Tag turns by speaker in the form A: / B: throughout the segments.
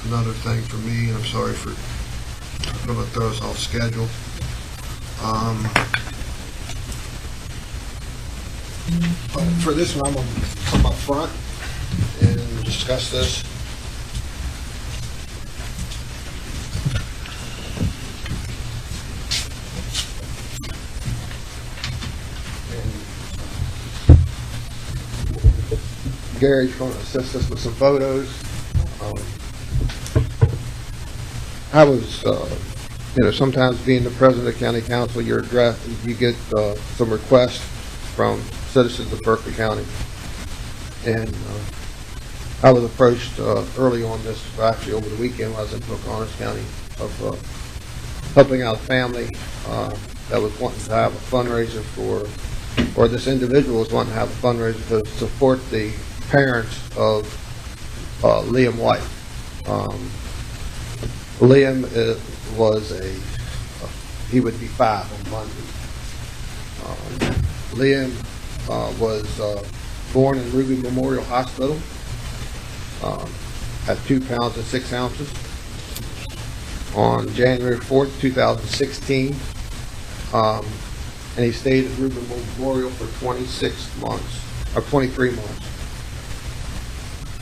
A: another thing for me, and I'm sorry for going to throw us off schedule. But for this one, I'm going to come up front and discuss this. And Gary's going to assist us with some photos. I was, sometimes being the president of county council, you get some requests from citizens of Berkeley County, and I was approached early on this, actually over the weekend when I was in Pocahontas County, of helping out a family that was wanting to have a fundraiser or this individual was wanting to have a fundraiser to support the parents of Liam White. Liam he would be 5 on Monday. Liam was born in Ruby Memorial Hospital at 2 pounds and 6 ounces on January 4th, 2016. And he stayed at Ruby Memorial for 23 months.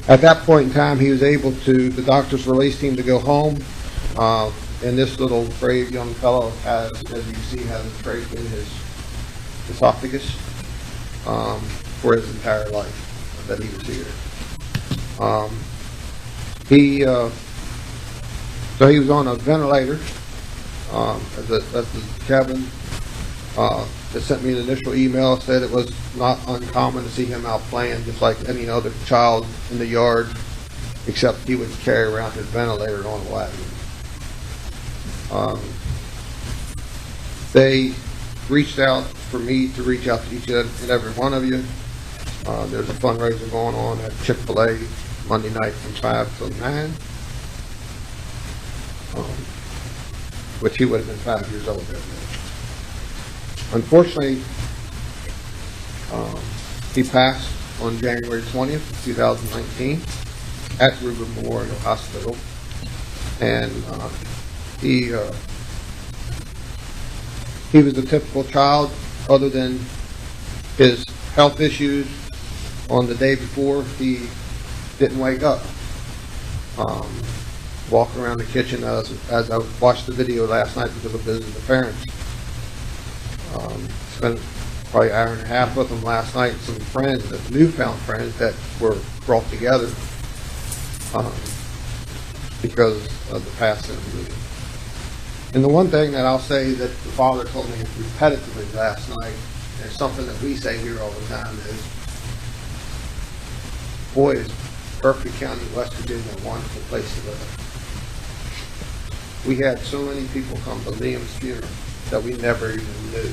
A: At that point in time, he was able the doctors released him to go home. And this little brave young fellow has, as you see, has a trach in his esophagus for his entire life that he was here. So he was on a ventilator. Kevin that sent me an initial email said it was not uncommon to see him out playing just like any other child in the yard, except he would carry around his ventilator on a wagon. They reached out for me to reach out to each and every one of you. There's a fundraiser going on at Chick-fil-A Monday night from 5 till 9, which he would have been 5 years old that day. Unfortunately, he passed on January 20th, 2019 at Ruby Memorial Hospital, and he was a typical child, other than his health issues. On the day before, he didn't wake up. Walking around the kitchen as I watched the video last night because I visited the parents. Spent probably an hour and a half with him last night. Some friends, newfound friends that were brought together because of the passing of Liam. And the one thing that I'll say that the father told me repetitively last night, and something that we say here all the time, is, boy, is Berkeley County, West Virginia, a wonderful place to live. We had so many people come to Liam's funeral that we never even knew.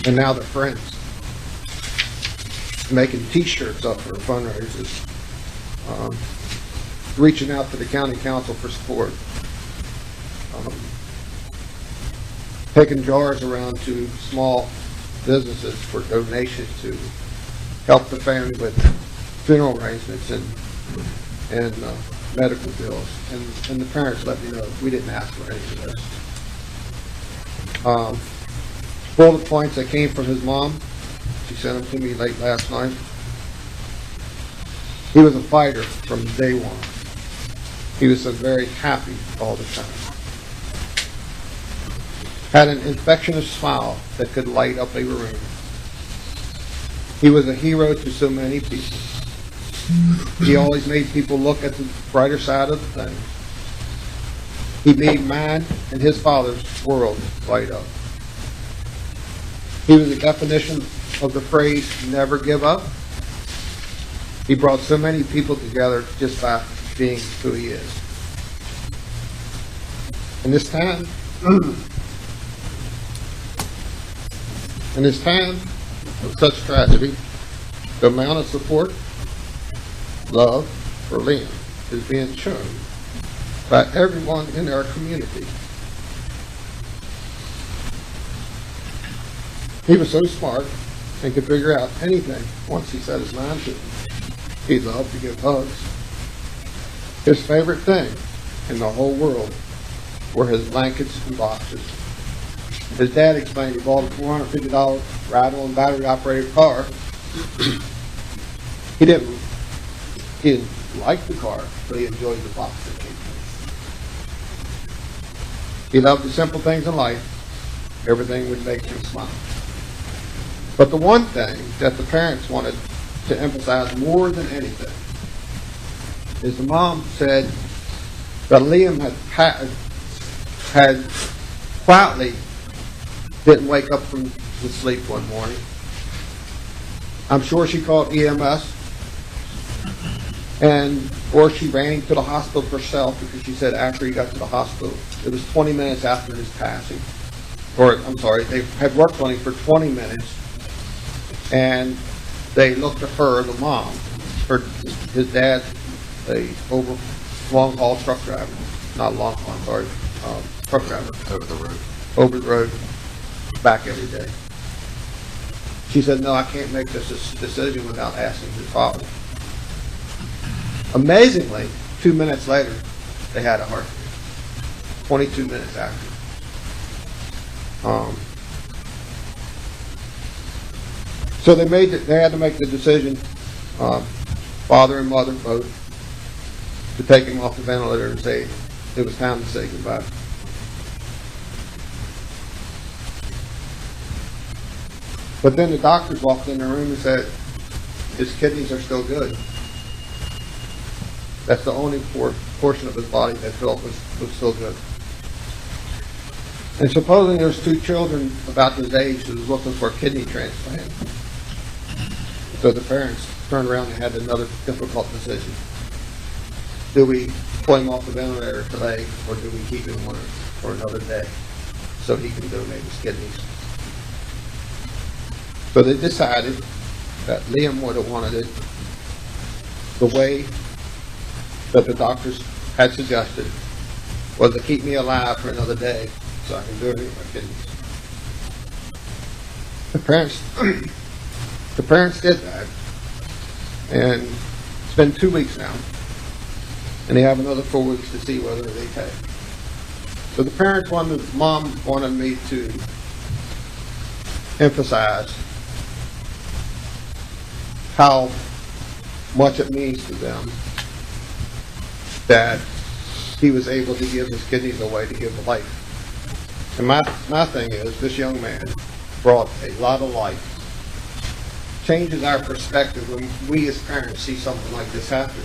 A: And now they're friends, making t-shirts up for fundraisers, reaching out to the county council for support, taking jars around to small businesses for donations to help the family with funeral arrangements and medical bills. And the parents let me know we didn't ask for any of this. Bullet points that came from his mom. She sent them to me late last night. He was a fighter from day one. He was so very happy all the time. Had an infectious smile that could light up a room. He was a hero to so many people. He always made people look at the brighter side of the thing. He made mine and his father's world light up. He was the definition of the phrase, never give up. He brought so many people together just by being who he is. In this time of such tragedy, the amount of support, love for Liam is being shown by everyone in our community. He was so smart and could figure out anything once he set his mind to it. He loved to give hugs. His favorite thing in the whole world were his blankets and boxes. His dad explained he bought a $450 ride-on battery-operated car. He didn't like the car, but he enjoyed the box that came with it. He loved the simple things in life. Everything would make him smile. But the one thing that the parents wanted to emphasize more than anything is the mom said that Liam had quietly didn't wake up from his sleep one morning. I'm sure she called EMS, or she ran to the hospital herself, because she said after he got to the hospital, it was 20 minutes after his passing. Or, I'm sorry, they had worked on him for 20 minutes, and they looked at her, the mom, his dad, a long-haul truck driver, not long-haul, I'm sorry, truck driver. Over the road, back every day. She said, no, I can't make this decision without asking his father. Amazingly, 2 minutes later, they had a heartbeat. 22 minutes after. So they had to make the decision, father and mother both, to take him off the ventilator and say it was time to say goodbye. But then the doctors walked in the room and said, his kidneys are still good. That's the only portion of his body that felt was still good. And supposing there's 2 children about his age who was looking for a kidney transplant. So the parents turned around and had another difficult decision. Do we pull him off the ventilator today, or do we keep him for another day so he can donate his kidneys? So they decided that Liam would have wanted it the way that the doctors had suggested, was to keep me alive for another day so I can donate my kidneys. The parents did that, and it's been 2 weeks now, and they have another 4 weeks to see whether they pay. So the mom wanted me to emphasize how much it means to them that he was able to give his kidneys away to give life. And my thing is, this young man brought a lot of life. Changes our perspective when we as parents see something like this happen.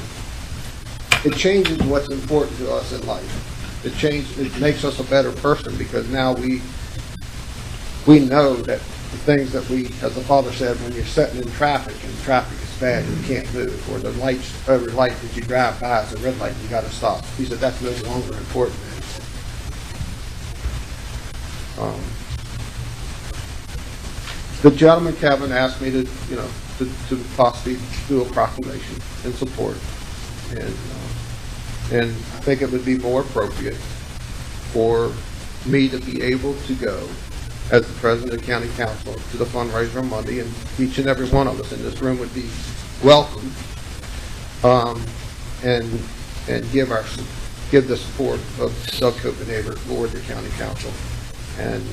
A: It changes what's important to us in life. It makes us a better person, because now we know that the things that as the father said, when you're sitting in traffic and traffic is bad and you can't move, or the every light that you drive by is a red light, you got to stop. He said that's no longer important. The gentleman, Kevin, asked me to possibly do a proclamation in support, and I think it would be more appropriate for me to be able to go as the president of the county council to the fundraiser on Monday, and each and every one of us in this room would be welcome, and give the support of Doug Copenhaver for the county council, and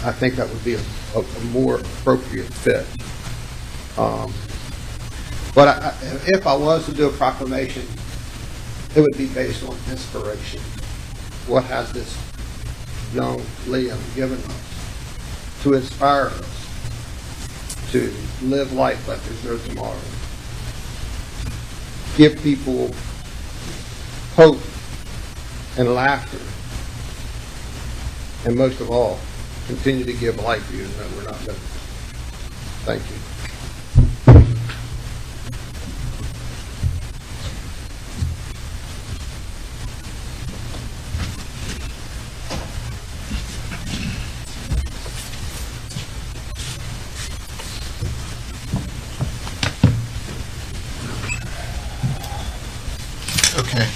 A: I think that would be a more appropriate fit. But if I was to do a proclamation, it would be based on inspiration. What has this young Liam given us to inspire us to live life like there's no tomorrow? Give people hope and laughter, and most of all, continue to give life even though we're not living. Thank you.
B: Okay.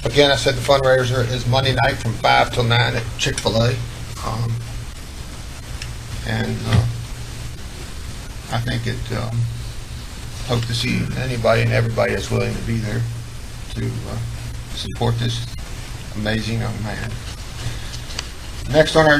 B: Again, I said the fundraiser is Monday night from 5 till 9 at Chick-fil-A. And I think it, hope to see anybody and everybody that's willing to be there to support this amazing young man. Next on our